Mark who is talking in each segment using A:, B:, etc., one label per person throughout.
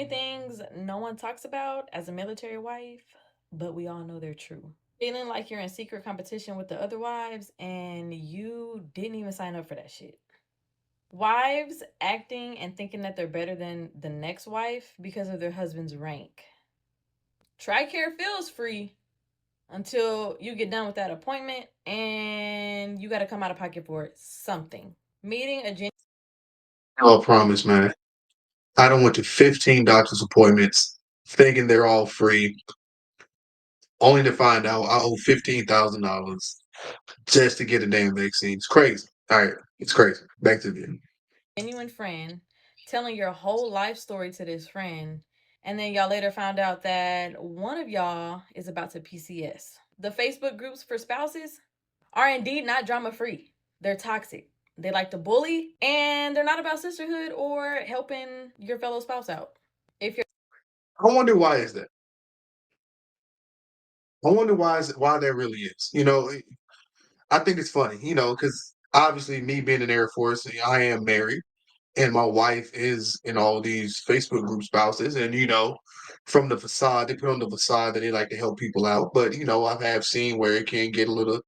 A: Things no one talks about as a military wife, but we all know they're true. Feeling like you're in secret competition with the other wives and you didn't even sign up for that shit. Wives acting and thinking that they're better than the next wife because of their husband's rank. TRICARE feels free until you get done with that appointment and you got to come out of pocket for something. Meeting a
B: Oh, promise, man. I don't went to 15 doctor's appointments thinking they're all free, only to find out I owe $15,000 just to get a damn vaccine. It's crazy. All right, it's crazy. Back to the video.
A: genuine friend telling your whole life story to this friend, and then y'all later found out that one of y'all is about to PCS. The Facebook groups for spouses are indeed not drama free. They're toxic. They like to bully, and they're not about sisterhood or helping your fellow spouse out. If you're
B: I wonder why is that. I wonder why that really is. I think it's funny. Because obviously me being in Air Force, I am married, and my wife is in all these Facebook group spouses, and from the facade, they put on the facade that they like to help people out, but I have seen where it can get a little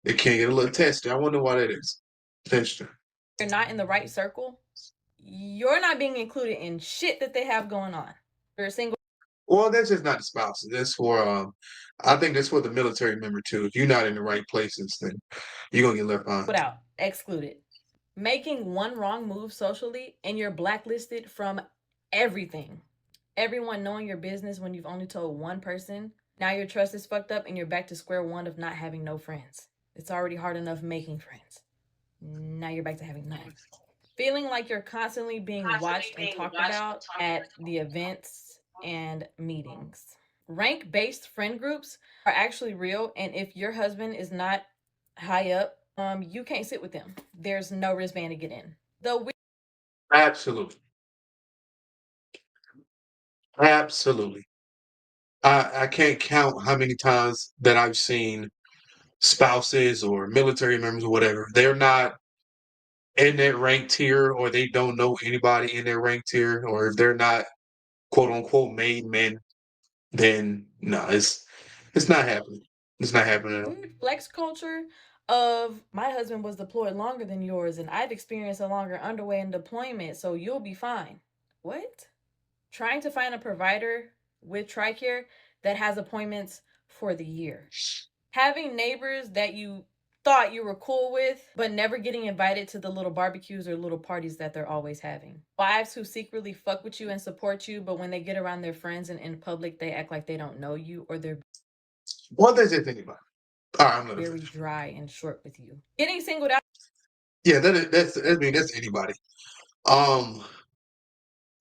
B: testy. I wonder why that is. It's interesting.
A: not in the right circle, you're not being included in shit that they have going on. You're a single
B: Well, that's just not the spouses. I think that's for the military member too. If you're not in the right places, then you're gonna get left behind.
A: out, excluded. Making one wrong move socially and you're blacklisted from everything. Everyone knowing your business when you've only told one person. Now your trust is fucked up and you're back to square one of not having no friends. It's already hard enough making friends. Now you're back to having none. Feeling like you're constantly being watched and talked about at the events and meetings. Rank based friend groups are actually real, and if your husband is not high up, you can't sit with them. There's no wristband to get in. The
B: Absolutely, absolutely. I can't count how many times that I've seen spouses or military members or whatever. They're not in that rank tier, or they don't know anybody in their rank tier, or if they're not quote unquote made men, then no, it's not happening. It's not happening at all.
A: weird flex culture of my husband was deployed longer than yours and I've experienced a longer underway in deployment, so you'll be fine. What? Trying to find a provider with TRICARE that has appointments for the year. Having neighbors that you thought you were cool with, but never getting invited to the little barbecues or little parties that they're always having. Wives who secretly fuck with you and support you, but when they get around their friends and in public, they act like they don't know you or they're
B: What does it think about? All right, I'm gonna
A: very
B: finish.
A: dry and short with you. Getting singled out.
B: Yeah, that's anybody. Um,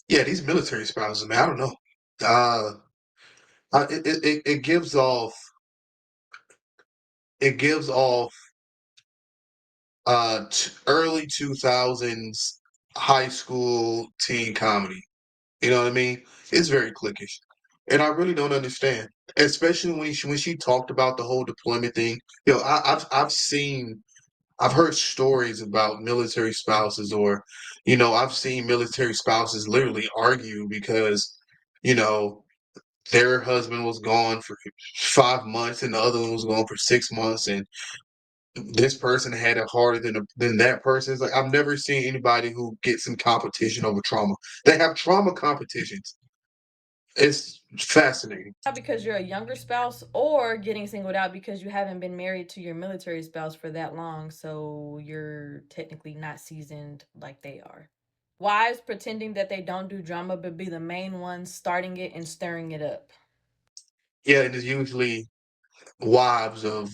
B: yeah, these military spouses, man. I don't know. Uh, it gives off early 2000s high school teen comedy. You know what I mean? It's very cliquish, and I really don't understand. Especially when she talked about the whole deployment thing. I've heard stories about military spouses, or I've seen military spouses literally argue because you know their husband was gone for 5 months and the other one was gone for 6 months, and this person had it harder than that person. It's like I've never seen anybody who gets in competition over trauma. They have trauma competitions. It's fascinating.
A: Because you're a younger spouse or getting singled out because you haven't been married to your military spouse for that long, so you're technically not seasoned like they are. Wives pretending that they don't do drama but be the main ones starting it and stirring it up.
B: Yeah, and it's usually wives of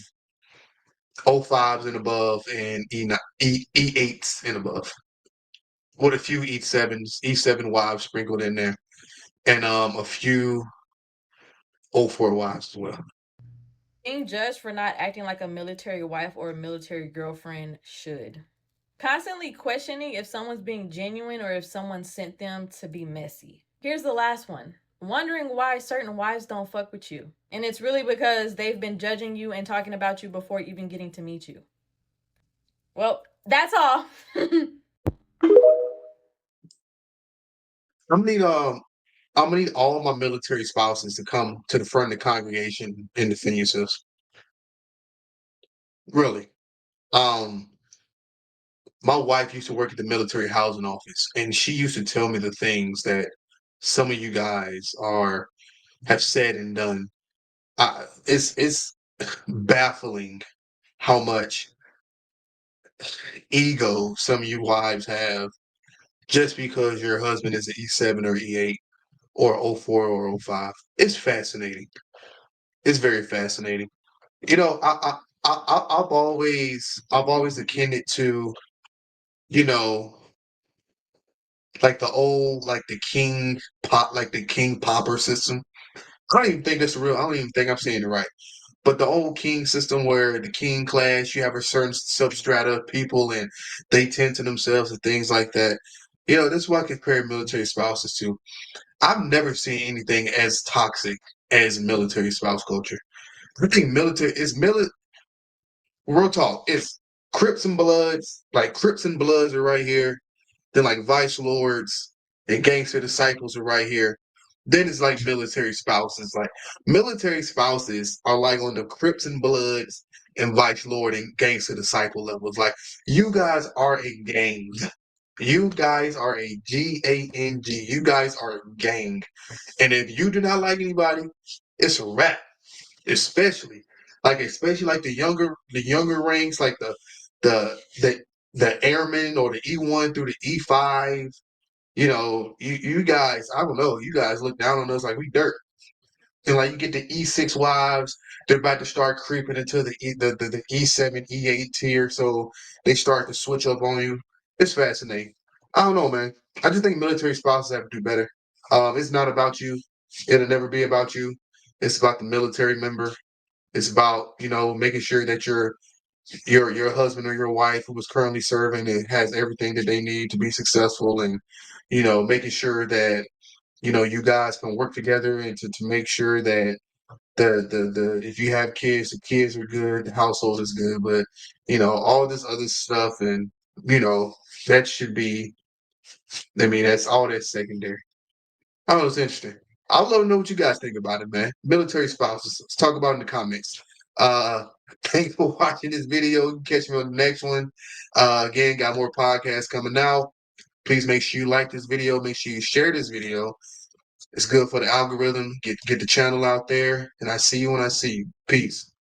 B: O5s and above and E8s and above, with a few E7 wives sprinkled in there, and a few O4 wives as well.
A: Being judged for not acting like a military wife or a military girlfriend should. Constantly questioning if someone's being genuine or if someone sent them to be messy. Here's the last one. Wondering why certain wives don't fuck with you. And it's really because they've been judging you and talking about you before even getting to meet you. Well, that's all.
B: I mean, I'm gonna need all my military spouses to come to the front of the congregation and defend yourselves. Really. Um, my wife used to work at the military housing office, and she used to tell me the things that some of you guys are have said and done. It's baffling how much ego some of you wives have just because your husband is an E7 or E8 or O4 or O5. It's fascinating. It's very fascinating. You know, I've always akin it to, you know, like the old, like the king popper system. I don't even think that's real. I don't even think I'm saying it right. But the old king system where the king class, you have a certain substrata of people and they tend to themselves and things like that. You know, this is what I compare military spouses to. I've never seen anything as toxic as military spouse culture. I think military is real talk. It's Crips and Bloods, like Crips and Bloods are right here. Then like Vice Lords and Gangster Disciples are right here. Then it's like military spouses. Like military spouses are like on the Crips and Bloods and Vice Lord and Gangster Disciple levels. Like you guys are a gang. You guys are a gang. You guys are a gang. And if you do not like anybody, it's a wrap. Especially like the younger ranks, like the the the airmen or the E1 through the E5. You know, you guys, I don't know, you guys look down on us like we dirt. And like you get the E6 wives, they're about to start creeping into the E7, E8 tier, so they start to switch up on you. It's fascinating. I don't know, man. I just think military spouses have to do better. It's not about you. It'll never be about you. It's about the military member. It's about, you know, making sure that your husband or your wife who is currently serving and has everything that they need to be successful, and you know, making sure that you know you guys can work together and to make sure that the if you have kids, the kids are good, the household is good. But you know, all this other stuff, and you know, that should be, I mean, that's secondary. I don't know, it's interesting. I'd love to know what you guys think about it, man. Military spouses. Let's talk about it in the comments. Uh, thanks for watching this video. Catch me on the next one. Again, got more podcasts coming out. Please make sure you like this video. Make sure you share this video. It's good for the algorithm. Get the channel out there. And I see you when I see you. Peace.